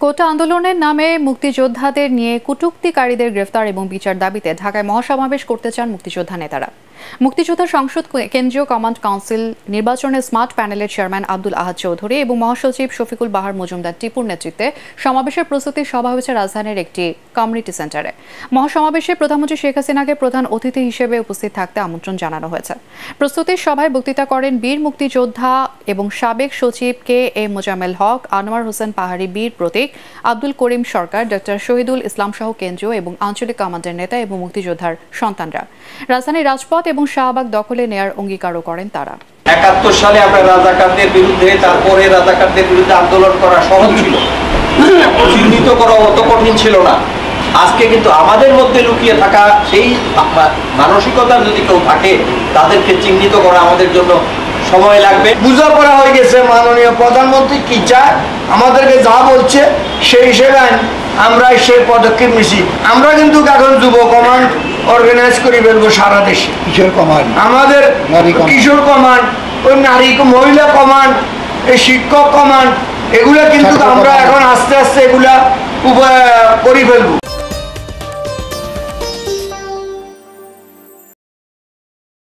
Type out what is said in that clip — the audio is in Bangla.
কোটা আন্দোলনের নামে মুক্তিযোদ্ধাদের নিয়ে কটূক্তিকারীদের গ্রেফতার এবং বিচার দাবিতে ঢাকায় মহাসমাবেশ করতে চান মুক্তিযোদ্ধা নেতারা। মুক্তিযোদ্ধা সংসদ কেন্দ্রীয় কমান্ড কাউন্সিল নির্বাচনের স্মার্ট প্যানেলের চেয়ারম্যান আব্দুল আহাদ চৌধুরী এবং মহাসচিব শফিকুল বাহার মজুমদার টিপুর নেতৃত্বে সমাবেশের প্রস্তুতি সভা হয়েছে রাজধানীর একটি কমিউনিটি সেন্টারে। মহাসমাবেশে প্রধানমন্ত্রী শেখ হাসিনাকে প্রধান অতিথি হিসেবে উপস্থিত থাকতে আমন্ত্রণ জানানো হয়েছে। প্রস্তুতির সভায় বক্তৃতা করেন বীর মুক্তিযোদ্ধা এবং সাবেক সচিব কে এ মোজাম্মেল হক, আনোয়ার হোসেন পাহাড়ি, বীর প্রতীক, আব্দুল করিম সরকার, ডক্টর শহীদুল ইসলাম সহ কেন্দ্রীয় এবং আঞ্চলিক কমান্ডের নেতা এবং মুক্তিযোদ্ধার সন্তানরা। রাজধানীর রাজপথ এবং শাহবাগ দখলে নেয়ার অঙ্গীকারও করেন তারা। ৭১ সালে আমরা রাজাকারদের বিরুদ্ধে, তারপরে রাজাকারদের বিরুদ্ধে আন্দোলন করা সহজ ছিল, চিহ্নিত করা অত কঠিন ছিল না। আজকে কিন্তু আমাদের মধ্যে লুকিয়ে থাকা সেই মানসিকতা যদি কেউ থাকে, তাদেরকে চিহ্নিত করা আমাদের জন্য সময় লাগবে। বোঝাপড়া হয়ে গেছে মাননীয় প্রধানমন্ত্রী কি চায়, আমাদেরকে যা বলছে সেই হিসেবে আমরা সেই পদক্ষেপ নিছি। আমরা কিন্তু এখন যুব কমান্ড অর্গানাইজ করে ফেলবো সারা দেশে। কিশোর কমান্ড, আমাদের কিশোর কমান্ড, ওই নারী মহিলা কমান্ড, এই শিক্ষক কমান্ড, এগুলা কিন্তু আমরা এখন আস্তে আস্তে এগুলা